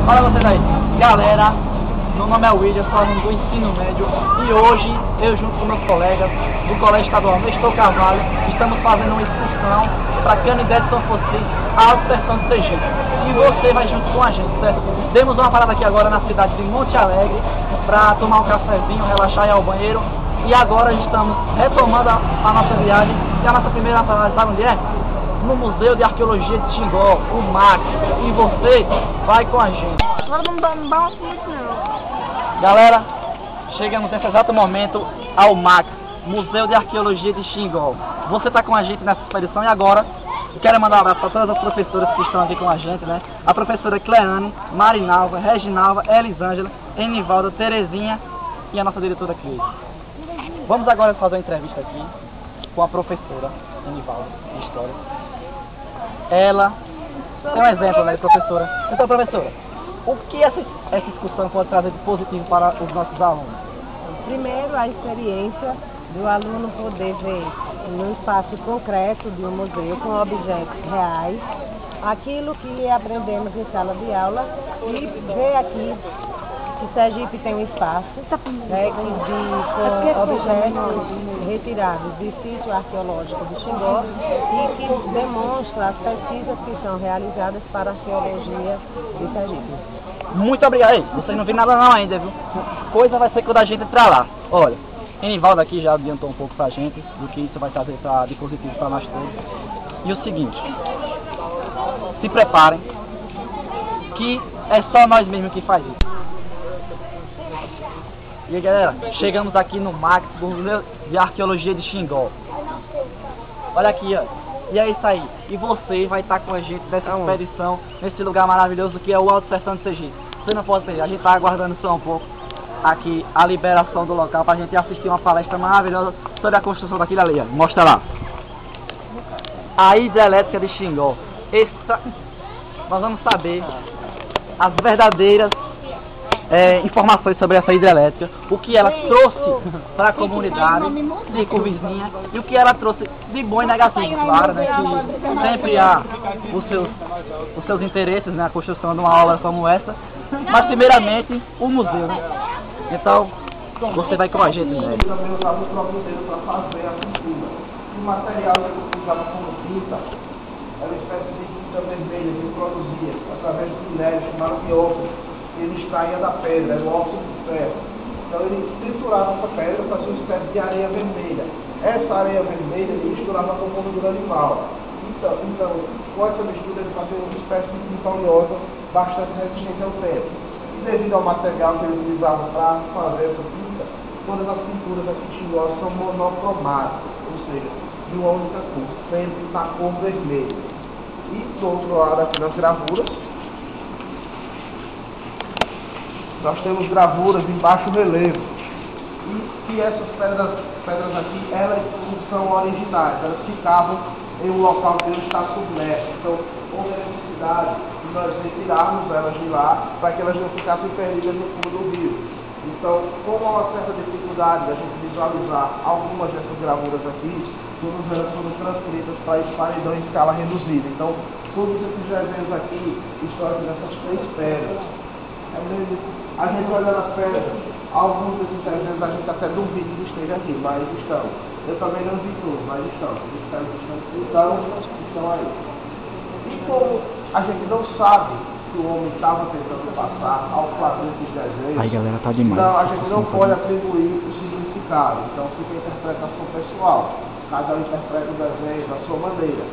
Olha vocês aí. Galera, meu nome é William, sou aluno do ensino médio e hoje eu junto com meus colegas do Colégio Estadual Nestor Carvalho estamos fazendo uma excursão para Canindé de São Francisco, Alto Sertão do Sergipe. E você vai junto com a gente, certo? Demos uma parada aqui agora na cidade de Monte Alegre para tomar um cafezinho, relaxar e ir ao banheiro. E agora estamos retomando a nossa viagem e a nossa primeira parada, sabe onde é? No Museu de Arqueologia de Xingó, o MAC. E você vai com a gente. Agora não dá muito não. Galera, chegamos nesse exato momento ao MAC, Museu de Arqueologia de Xingó. Você está com a gente nessa expedição e agora eu quero mandar um abraço para todas as professoras que estão aqui com a gente, né? A professora Cleane, Marinalva, Reginalva, Elisângela, Enivalda, Terezinha e a nossa diretora Cris. Vamos agora fazer uma entrevista aqui com a professora Enivalda de História. Ela é um exemplo, né, de professora. Então, professora, o que essa excursão pode trazer de positivo para os nossos alunos? Primeiro, a experiência do aluno poder ver no espaço concreto de um museu, com objetos reais, aquilo que aprendemos em sala de aula e ver aqui que Sergipe tem um espaço, né, com objetos retirados do sítio arqueológico de Xingó e que demonstra as pesquisas que são realizadas para a arqueologia de Sergipe. Muito obrigado. Ei, vocês não viram nada não ainda, viu? Coisa vai ser quando a gente entrar lá. Olha, Enivaldo aqui já adiantou um pouco pra gente do que isso vai trazer de positivo para nós todos. E o seguinte, se preparem, que é só nós mesmos que faz isso. E aí, galera, chegamos aqui no MAC, do Museu de Arqueologia de Xingó. Olha aqui, ó. E é isso aí. E você vai estar com a gente nessa expedição, nesse lugar maravilhoso que é o Alto Sertão do Sergipe. Você não pode perder, a gente está aguardando só um pouco aqui a liberação do local para a gente assistir uma palestra maravilhosa sobre a construção daquilo ali, ó. Mostra lá. A hidrelétrica de Xingó. Nós vamos saber as verdadeiras informações sobre essa hidrelétrica, o que ela trouxe para a comunidade de Curvizinha e o que ela trouxe de bom e negativo, claro, né, que sempre há os seus interesses na construção de uma obra como essa, mas primeiramente o museu, né? Então, você vai com a gente, né? Também usava o próprio dedo para fazer a pintura. O material que usava como tinta era uma espécie de tinta vermelha que produzia através do minério chamado bióxido. Ele extraía da pedra, era o óxido de ferro. Então ele triturava essa pedra para fazer uma espécie de areia vermelha. Essa areia vermelha ele misturava com gordura animal. Então, com essa mistura ele fazia uma espécie de tinta oleosa bastante resistente ao tempo. E devido ao material que ele utilizava para fazer essa tinta, todas as pinturas aqui em Xingó são monocromáticas, ou seja, de uma única cor, sempre na cor vermelha. E do outro lado aqui nas gravuras, nós temos gravuras em baixo relevo. E essas pedras aqui, elas são originais, elas ficavam em um local que ele está submerso. Então, houve a necessidade de nós retirarmos elas de lá para que elas não ficassem perdidas no fundo do rio. Então, como há uma certa dificuldade da gente visualizar algumas dessas gravuras aqui, todas elas foram transcritas para esse paredão em escala reduzida. Então, todos esses desenhos aqui estão aqui nessas três pedras. A gente olha nas pedras, alguns desses desenhos a gente até duvida que estejam aqui, mas estão. Eu também não vi todos, mas estão. Então, estão aí. E como a gente não sabe que o homem estava tentando passar ao quadro desses desenhos, aí, galera, tá demais. Então a gente não pode atribuir o significado. Então fica a interpretação pessoal. Cada um interpreta o desenho da sua maneira.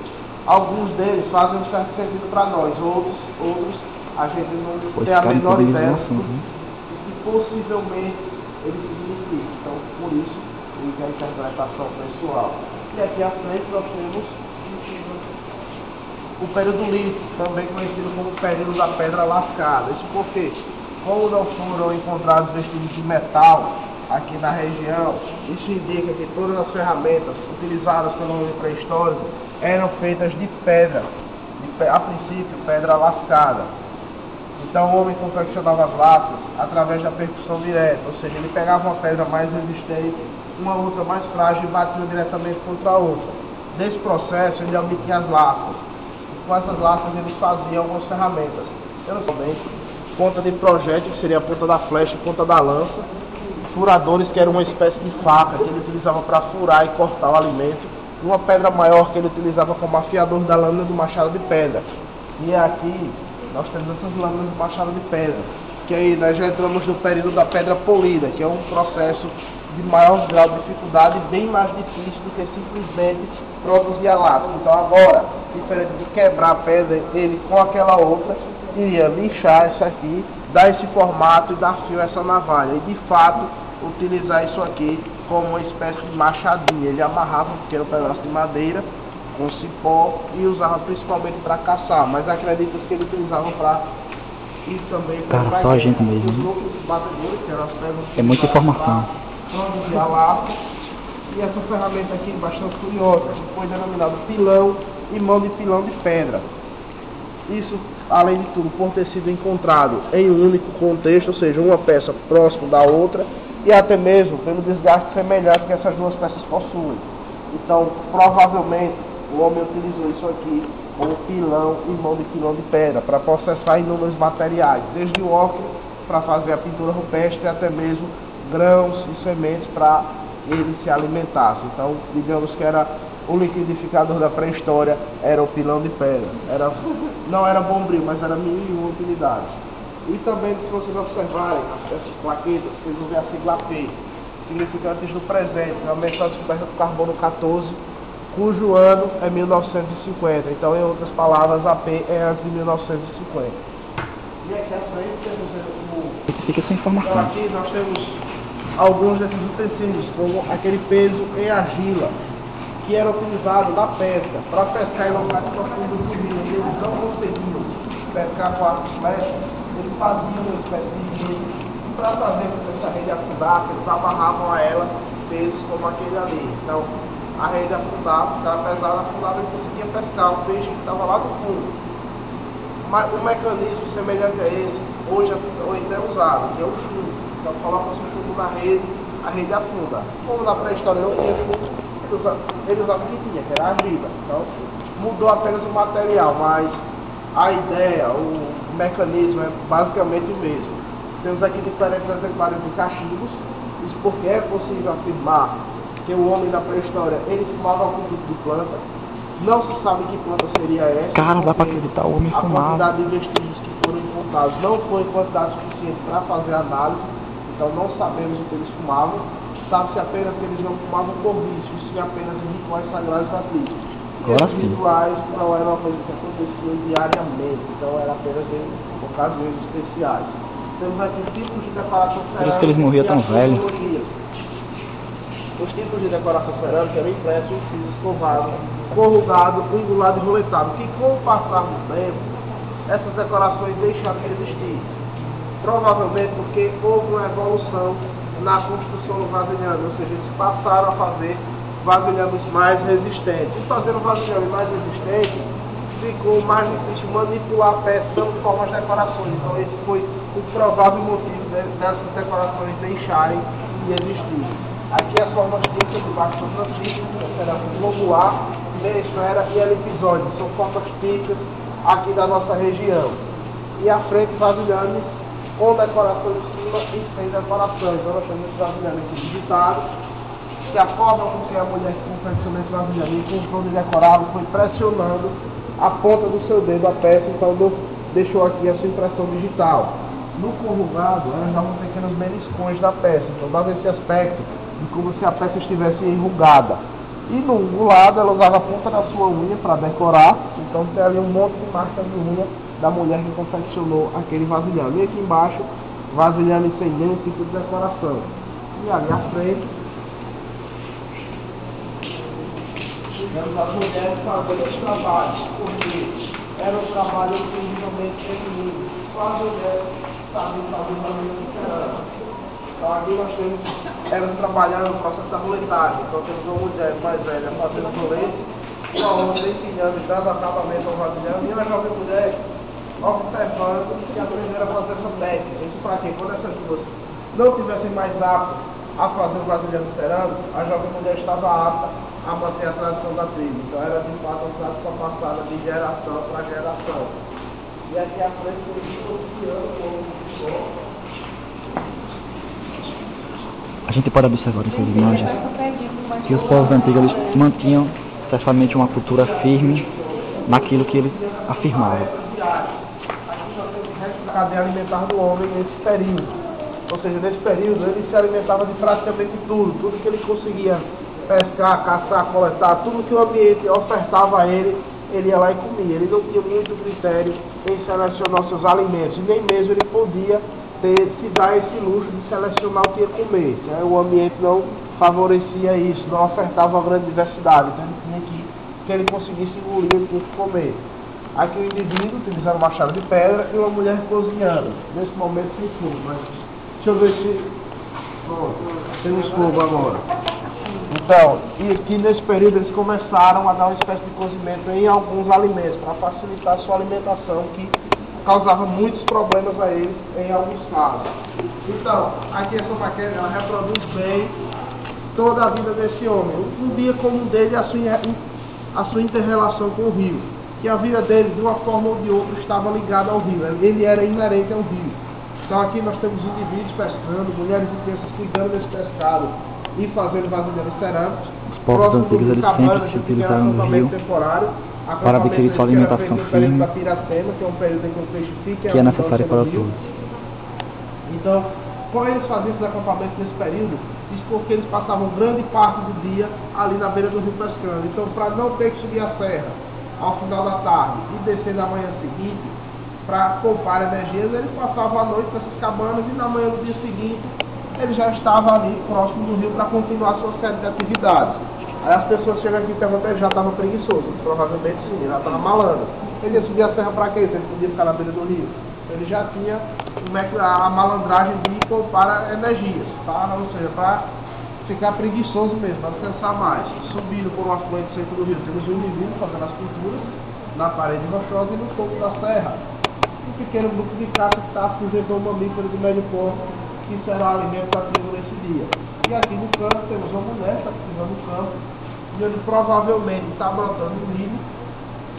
Alguns deles fazem um certo sentido para nós, outros a gente não tem a menor ideia do que possivelmente ele significa. Então, por isso, fica a interpretação pessoal. E aqui à frente nós temos o período lítico, também conhecido como período da pedra lascada. Isso porque, como não foram encontrados vestígios de metal aqui na região, isso indica que todas as ferramentas utilizadas pelo homem pré-histórico eram feitas de pedra, a princípio pedra lascada. Então o homem confeccionava as lascas através da percussão direta, ou seja, ele pegava uma pedra mais resistente, uma outra mais frágil e batia diretamente contra a outra. Nesse processo ele obtinha as lascas. Com essas lascas eles faziam algumas ferramentas. ponta de projétil, que seria a ponta da flecha e ponta da lança, furadores, que era uma espécie de faca que ele utilizava para furar e cortar o alimento, e uma pedra maior que ele utilizava como afiador da lâmina do machado de pedra. E aqui nós temos essas lâminas do machado de pedra, que aí nós já entramos no período da pedra polida, que é um processo de maior grau de dificuldade, bem mais difícil do que simplesmente produzir a lasca. Então agora, diferente de quebrar a pedra, ele com aquela outra iria lixar essa aqui, dar esse formato e dar fio a essa navalha. E de fato, utilizar isso aqui como uma espécie de machadinha. Ele amarrava um pequeno pedaço de madeira com cipó e usava principalmente para caçar, mas acredito que ele utilizava para isso também para só a gente mesmo. Os outros batedores, que eram as pedras. É muita informação. Produzir a lasca. E essa ferramenta aqui bastante curiosa, que foi denominada pilão e mão de pilão de pedra. Isso, além de tudo, por ter sido encontrado em um único contexto, ou seja, uma peça próxima da outra, e até mesmo pelo desgaste semelhante que essas duas peças possuem. Então, provavelmente, o homem utilizou isso aqui como pilão e mão de pilão de pedra para processar inúmeros materiais, desde o ocre para fazer a pintura rupestre, até mesmo grãos e sementes para ele se alimentasse. Então, digamos que era o liquidificador da pré-história, era o pilão de pedra. Não era bombril, mas era mil e uma utilidades. E também, se vocês observarem, essas plaquetas, vocês vão ver a sigla AP, significantes do presente, realmente a descoberta do carbono 14, cujo ano é 1950. Então, em outras palavras, AP é antes de 1950. E aqui à frente temos o... Fica sem informação. Então, aqui nós temos alguns desses utensílios, como aquele peso em argila, que era utilizado na pesca, para pescar em locais profundos do rio. Eles não conseguiam pescar com arcos e flechas, eles faziam uma espécie de rede, e para fazer com que essa rede afundasse, eles amarravam a ela pesos como aquele ali. Então, a rede afundava, ficava pesada, afundava e conseguia pescar o peixe que estava lá no fundo. Mas um mecanismo semelhante a esse, hoje é usado, que é o chumbo. Então, coloca-se o chumbo na rede, a rede afunda. Como na pré-história não tinha chumbo, ele usava o que tinha, que era argila. Então, mudou apenas o material, mas a ideia, o mecanismo é basicamente o mesmo. Temos aqui diferentes exemplares de cachimbos, isso porque é possível afirmar que o homem na pré-história, ele fumava algum tipo de planta. Não se sabe que planta seria essa. Cara, dá para acreditar, o homem a fumava. A quantidade de vestígios que foram encontrados não foi quantidade suficiente para fazer análise, então não sabemos o que eles fumavam. Sabe-se apenas que eles não fumavam por vício, sim apenas em rituais sagrados gratuitos. E esses rituais não eram uma coisa que acontecia diariamente, então era apenas em ocasiões especiais. Temos aqui tipos de decoração cerâmica. Por isso que eles morriam tão velhos. Os tipos de decoração cerâmica eram impressos em piso escovado, corrugado, ungulado e roletado, que com o passar do tempo, essas decorações deixaram de existir. Provavelmente porque houve uma evolução na construção do vasilhame, ou seja, eles passaram a fazer vasilhames mais resistentes. E fazendo vasilhame mais resistente, ficou mais difícil manipular a peça, não de forma as decorações. Então esse foi o provável motivo dessas decorações deixarem de existir. Aqui as formas típicas do Baixo São Francisco, será globular, meia esfera e elipsoide, são formas típicas aqui da nossa região. E à frente vasilhames com decoração em cima e sem decoração. Então nós temos esse vasilhame aqui digitado, que a forma com que a mulher que confeccionou esse vasilhame encontrou de decorado foi pressionando a ponta do seu dedo a peça, então deixou aqui a sua impressão digital. No corrugado, elas davam pequenos beliscões da peça, então dava esse aspecto de como se a peça estivesse enrugada. E no ungulado, ela usava a ponta da sua unha para decorar, então tem ali um monte de marcas de unha da mulher que confeccionou aquele vasilhame. E aqui embaixo, vasilhame sem nenhum tipo de decoração. E ali à frente, temos as mulheres fazendo os trabalhos, porque era um trabalho incrivelmente feminino. Só as mulheres sabiam fazer vasilhame cerâmico. Então aqui nós temos elas trabalhando no processo da roletagem. Então temos uma mulher mais velha fazendo rolete, uma outra ensinando, dando acabamento ao vasilhame, e uma jovem mulher observando e aprendendo a fazer essa técnica. Isso para quê? Quando essas duas não tivessem mais aptas a fazer o vasilhame cerâmico, a jovem mulher estava apta a manter a tradição da tribo. Então era de fato uma tradição passada de geração para geração. E aqui à frente ele ficou. A gente pode observar nessas imagens que os povos antigos eles mantinham certamente uma cultura firme naquilo que eles afirmavam. A cadeia alimentar do homem nesse período. Ou seja, nesse período ele se alimentava de praticamente tudo que ele conseguia pescar, caçar, coletar, tudo que o ambiente ofertava a ele, ele ia lá e comia. Ele não tinha muito critério em selecionar seus alimentos, nem mesmo ele podia se dar esse luxo de selecionar o que ia comer. Né? O ambiente não favorecia isso, não ofertava uma grande diversidade, então ele tinha que ele conseguisse engolir, ele tinha que comer. Aqui o indivíduo utilizando uma chave de pedra e uma mulher cozinhando. Nesse momento sem fogo, mas deixa eu ver se temos fogo agora. Então, e aqui nesse período eles começaram a dar uma espécie de cozimento em alguns alimentos, para facilitar a sua alimentação, que causava muitos problemas a eles em alguns casos. Então, aqui essa maquete ela reproduz bem toda a vida desse homem. Um dia comum dele, a sua inter-relação com o rio. Que a vida dele, de uma forma ou de outra, estava ligada ao rio. Ele era inerente ao rio. Então aqui nós temos indivíduos pescando, mulheres e crianças cuidando desse pescado e fazendo vasilheiros cerâmicos. Os povos antigos eles sempre se utilizaram do rio para adquirir sua alimentação firme, da Piracema, que é um período em que o peixe fica, que é necessário para todos. Então, como eles faziam esses acampamentos nesse período? Isso porque eles passavam grande parte do dia ali na beira do rio pescando. Então, para não ter que subir a serra ao final da tarde e descer na manhã seguinte, para poupar energias, eles passavam a noite nessas cabanas e na manhã do dia seguinte ele já estava ali próximo do rio para continuar sua série de atividades. Aí as pessoas chegam aqui e perguntam, ele já estava preguiçoso? Provavelmente sim, ele já estava malandro. Ele ia subir a serra para quê? Se ele podia ficar na beira do rio. Ele já tinha a malandragem de poupar energias, tá? Ou seja, para ficar preguiçoso mesmo, para descansar mais. Subindo por um afluente centro do rio, temos um indivíduo fazendo as pinturas na parede rochosa e no topo da serra. Um pequeno grupo de caça que está afugentou um mamífero de médio porte, que será alimento da tribo nesse dia. E aqui no campo temos uma mulher que está pisando no campo, e onde provavelmente está brotando um milho,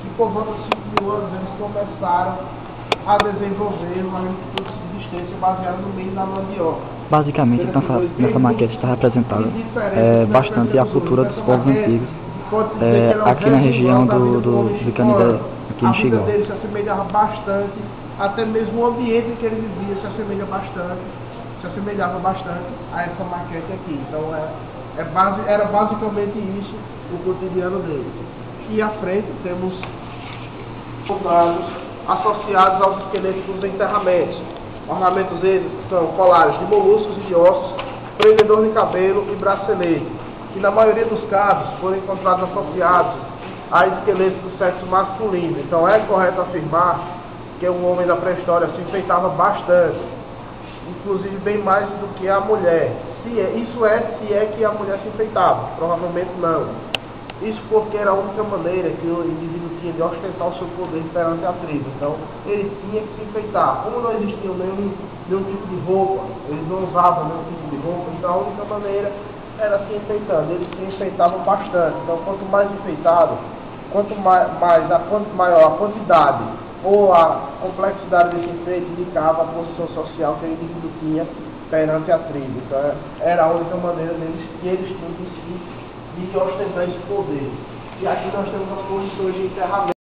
que por volta de 5.000 anos eles começaram a desenvolver uma agricultura de subsistência baseada no milho e na mandioca. Basicamente, nessa maquete está representada bastante a cultura dos povos antigos, aqui na região do Canindé, aqui em Xingó. A vida dele se assemelhava bastante, até mesmo o ambiente em que ele vivia se assemelhava bastante a essa maquete aqui. Então era basicamente isso o cotidiano dele. E à frente temos ornamentos associados aos esqueletos dos enterramentos. Ornamentos eles são colares de moluscos e de ossos, prendedor de cabelo e bracelete, que na maioria dos casos foram encontrados associados a esqueletos do sexo masculino. Então é correto afirmar que o homem da pré-história se enfeitava bastante, inclusive bem mais do que a mulher. Se é que a mulher se enfeitava, provavelmente não. Isso porque era a única maneira que o indivíduo tinha de ostentar o seu poder perante a tribo. Então, ele tinha que se enfeitar. Como não existia nenhum tipo de roupa, eles não usavam nenhum tipo de roupa, então a única maneira era se enfeitando. Eles se enfeitavam bastante. Então, quanto mais enfeitado, quanto maior a quantidade ou a complexidade desse enfeite, indicava a posição social que o indivíduo tinha perante a tribo. Então, era a única maneira que eles tinham de ostentar esse poder. E aqui nós temos as posições de enterramento.